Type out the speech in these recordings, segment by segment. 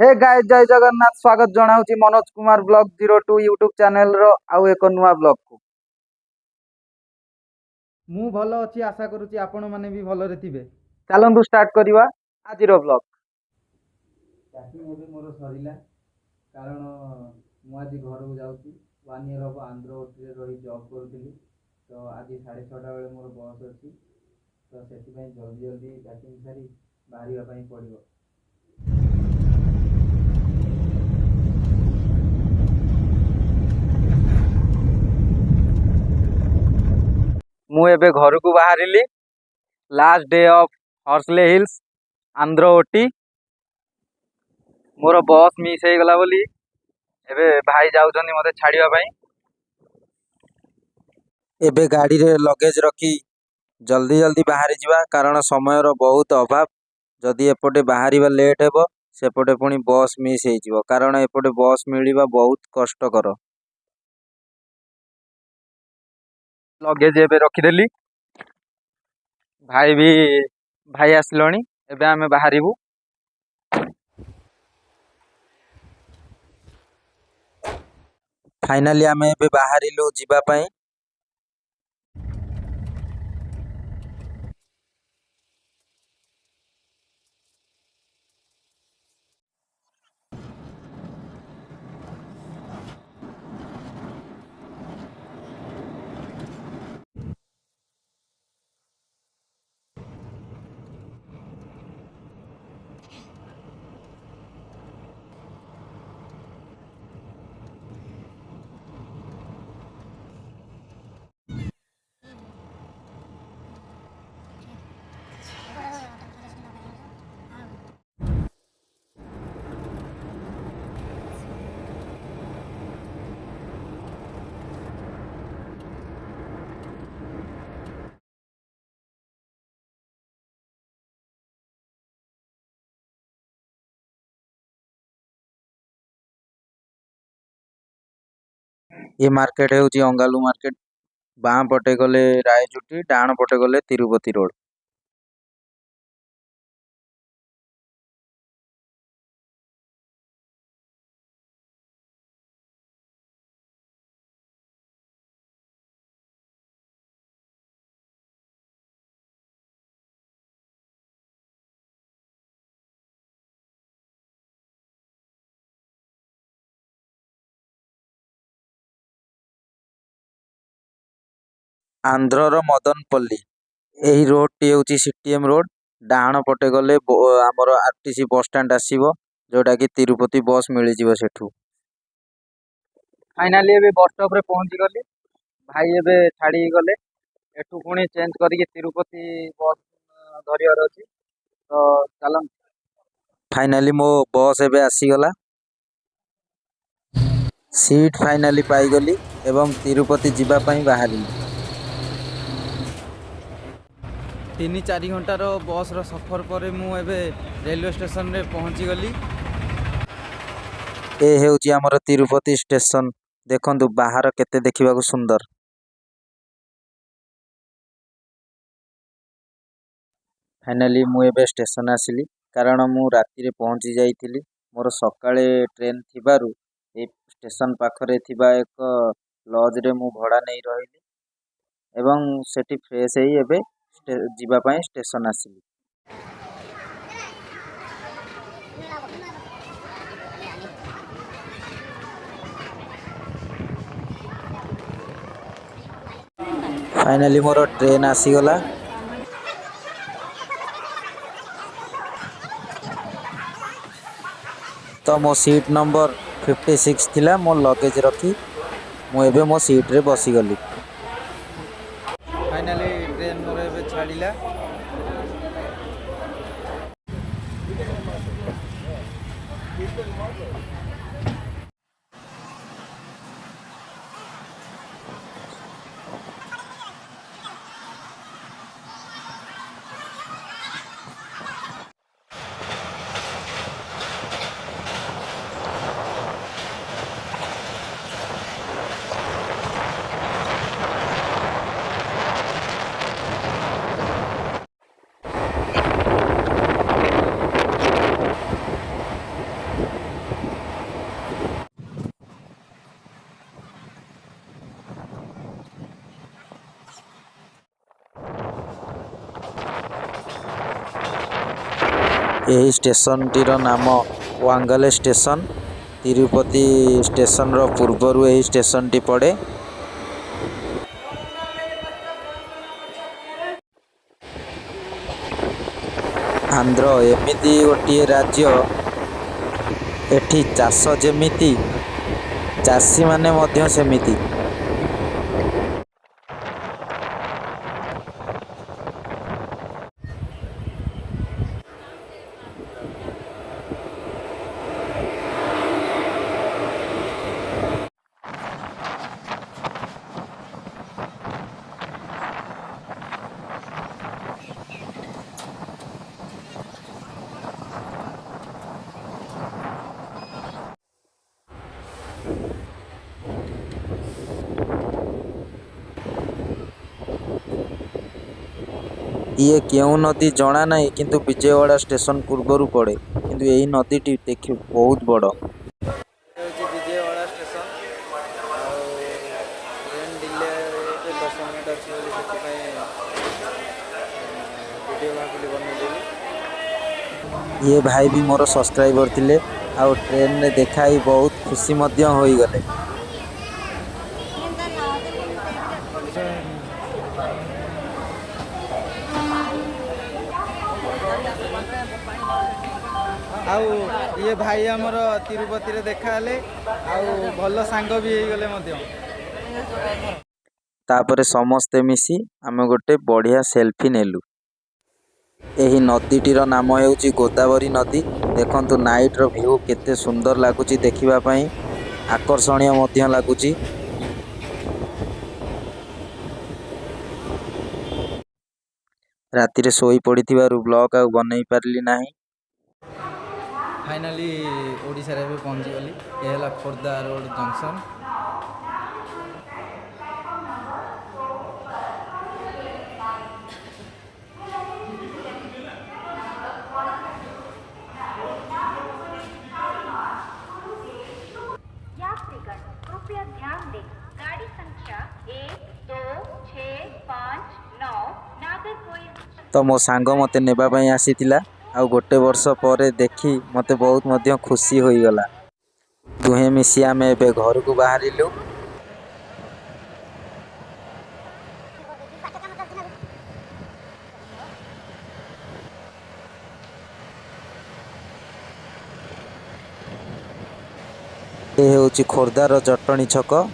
Hey guys जय जगन्नाथ स्वागत जनाऊँ Manoj Kumar blog 02 YouTube channel रो आउ एक नुआ ब्लॉग को मु भल अछि आशा करूची आपण माने भी भल रे थिबे। चलंतु स्टार्ट करिवा आज रो ब्लॉग। चाकरी मोर सरिला कारण मु आज घर को जाऊँगी 1 ईयर हम आंध्र ओटी रे रही जॉब करूली तो आज 6:30 बेले मोर बस अच्छी तो से जल्दी जल्दी पैकिंग सारी बाहर पड़ो। मु एबे घर को बाहरिली last day of Horsley Hills Andhra ओटी मोर बस मिस हो गला बोली एबे भाई जाउछनी मते छाड़िया पई। एबे गाड़ी रे लगेज रखी जल्दी जल्दी बाहरी जीवा कारण समय रो बहुत अभाव। जदि एपटे बाहरिबा लेट हेबो सेपटे पुणी बस मिस हो जिवो कारण एपटे बस मिलिबा बहुत कष्टकर। लगेज एबे रखिदेली भाई आसलणी एबे आमे बाहरिबू। फाइनाली आमे एबे बाहरिलु जीवा पई। ये मार्केट है अंगालू मार्केट। बाँ पटे गले रायचुटी डाण पटे गले तिरुपति रोड। आंध्र मदनपल्ली यही रोड टी हूँ सीटीएम रोड। डाण पटे गले आमर आरटीसी बस स्टैंड आसो जोटा कि तिरुपति बस मिल जाव सेठू। फाइनाली एबे बस स्टॉप रे पहुंची गली भाई एबे छाड़ी गले एठू पुणी चेंज करके तिरुपति बस धरियार अछि तो चलन। फाइनाली मो बस एबे आसीगला सीट फाइनाली पाईगली एवं तिरुपति जीवा पई बाहरिली। 3-4 घंटार बस रो सफर पर मु एबे रेलवे स्टेशन रे पहुंची गली। ए हेउची हमर तिरुपति स्टेशन देखंतु बाहर केते देखिबा को सुंदर। फाइनाली मु एबे स्टेशन आसिली कारण मु राति रे पहुंची जाइथिली मोर सकाळे ट्रेन थिबारु ए स्टेशन पाखरे थिबा एक लॉज रे मु भड़ा नहीं रहिली एवं सेठी फ्रेश हेई एबे जीवा पई स्टेशन आसिली। फाइनाली मोर ट्रेन आसीगला तो मो सीट नंबर 56 थिला। मो लगेज रखी मु एबे मो सीट रे बसी गली। फाइनाली ट्रेन मोर एबे छाड़िला। ଏହି ଷ୍ଟେସନଟିର ନାମ ୱାଙ୍ଗାଲେ ଷ୍ଟେସନ। ତିରୁପତି ଷ୍ଟେସନର ପୂର୍ବରୁ ଏହି ଷ୍ଟେସନଟି ପଡ଼େ। ଆନ୍ଧ୍ର ଏମିତି ଗୋଟିଏ ରାଜ୍ୟ, ଏଠି ଚାଷ ଯେମିତି ଚାଷୀମାନେ ମଧ୍ୟ ସେମିତି। ଇଏ କେଉଁ ନଦୀ ଜଣା ନାହିଁ, କିନ୍ତୁ ବିଜୟୱାଡ଼ା ଷ୍ଟେସନ ପୂର୍ବରୁ ପଡ଼େ। କିନ୍ତୁ ଏହି ନଦୀଟି ଦେଖି ବହୁତ ବଡ଼। ହେଉଛି ବିଜୟୱାଡ଼ା ଷ୍ଟେସନ। ଆଉ ଟ୍ରେନ୍ ଡିଲେ 10 ମିନିଟ୍ ଅଛି ବୋଲି ସେଥିପାଇଁ ଭିଡ଼ିଓ ଭାବିଲି ବନେଇଦେବି। ଇଏ ଭାଇ ବି ମୋର ସବସ୍କ୍ରାଇବର ଥିଲେ, ଆଉ ଟ୍ରେନରେ ଦେଖା ହେଇ ବହୁତ ଖୁସି ମଧ୍ୟ ହୋଇଗଲେ। ଆଉ ଇଏ ଭାଇ ଆମର ତିରୁପତିରେ ଦେଖା ହେଲେ, ଆଉ ଭଲ ସାଙ୍ଗ ବି ହେଇଗଲେ ମଧ୍ୟ। ତାପରେ ସମସ୍ତେ ମିଶି ଆମେ ଗୋଟେ ବଢ଼ିଆ ସେଲ୍ଫି ନେଲୁ। ଏହି ନଦୀଟିର ନାମ ହେଉଛି ଗୋଦାବରୀ ନଦୀ। ଦେଖନ୍ତୁ ନାଇଟ୍ର ଭ୍ୟୁ କେତେ ସୁନ୍ଦର ଲାଗୁଛି ଦେଖିବା ପାଇଁ, ଆକର୍ଷଣୀୟ ମଧ୍ୟ ଲାଗୁଛି। ରାତିରେ ଶୋଇ ପଡ଼ିଥିବାରୁ ବ୍ଲଗ୍ ଆଉ ବନେଇ ପାରିଲି ନାହିଁ। ଫାଇନାଲି ଓଡ଼ିଶାରେ ଏବେ ପହଞ୍ଚିଗଲି। ଏ ହେଲା ଖୋର୍ଦ୍ଧା ରୋଡ଼ ଜଙ୍କସନ୍। यात्रीगण कृपया ध्यान दें, गाड़ी संख्या 1, 2, 6, 5, 9 नागरकोइल। ତ ମୋ ସାଙ୍ଗ ମୋତେ ନେବା ପାଇଁ ଆସିଥିଲା, ଆଉ ଗୋଟେ ବର୍ଷ ପରେ ଦେଖି ମୋତେ ବହୁତ ମଧ୍ୟ ଖୁସି ହୋଇଗଲା। ଦୁହେଁ ମିଶି ଆମେ ଏବେ ଘରକୁ ବାହାରିଲୁ। ଏ ହେଉଛି ଖୋର୍ଦ୍ଧାର ଜଟଣୀ ଛକ।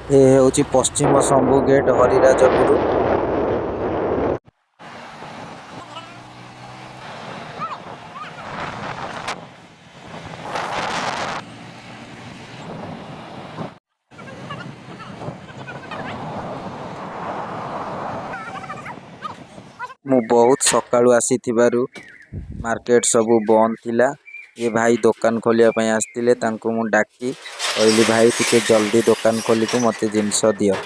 ଏ ହେଉଛି ପଶ୍ଚିମ ଶମ୍ଭୁ ଗେଟ୍, ହରିରାଜପୁର। ମୁଁ ବହୁତ ସକାଳୁ ଆସିଥିବାରୁ ମାର୍କେଟ ସବୁ ବନ୍ଦ ଥିଲା। ଏ ଭାଇ ଦୋକାନ ଖୋଲିବା ପାଇଁ ଆସିଥିଲେ, ତାଙ୍କୁ ମୁଁ ଡାକି କହିଲି ଭାଇ ଟିକେ ଜଲ୍ଦି ଦୋକାନ ଖୋଲିକୁ ମୋତେ ଜିନିଷ ଦିଅ।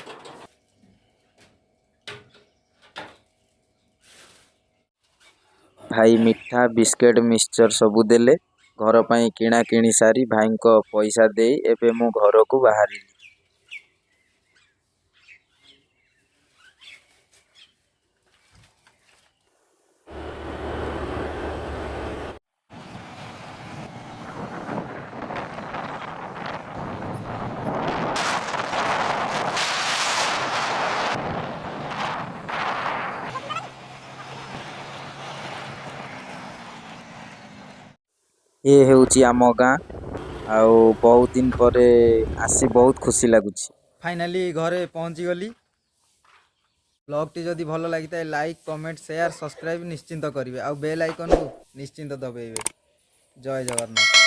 ଭାଇ ମିଠା, ବିସ୍କେଟ୍, ମିକ୍ସଚର ସବୁ ଦେଲେ। ଘର ପାଇଁ କିଣା କିଣି ସାରି ଭାଇଙ୍କ ପଇସା ଦେଇ ଏବେ ମୁଁ ଘରକୁ ବାହାରିଲି। ଏ ହେଉଛି ଆମ ଗାଁ, ଆଉ ବହୁତ ଦିନ ପରେ ଆସି ବହୁତ ଖୁସି ଲାଗୁଛି। ଫାଇନାଲି ଘରେ ପହଞ୍ଚିଗଲି। ବ୍ଲଗ୍ଟି ଯଦି ଭଲ ଲାଗିଥାଏ ଲାଇକ୍, କମେଣ୍ଟ, ସେୟାର, ସବସ୍କ୍ରାଇବ୍ ନିଶ୍ଚିନ୍ତ କରିବେ, ଆଉ ବେଲ୍ ଆଇକନ୍କୁ ନିଶ୍ଚିନ୍ତ ଦବାଇବେ। ଜୟ ଜଗନ୍ନାଥ।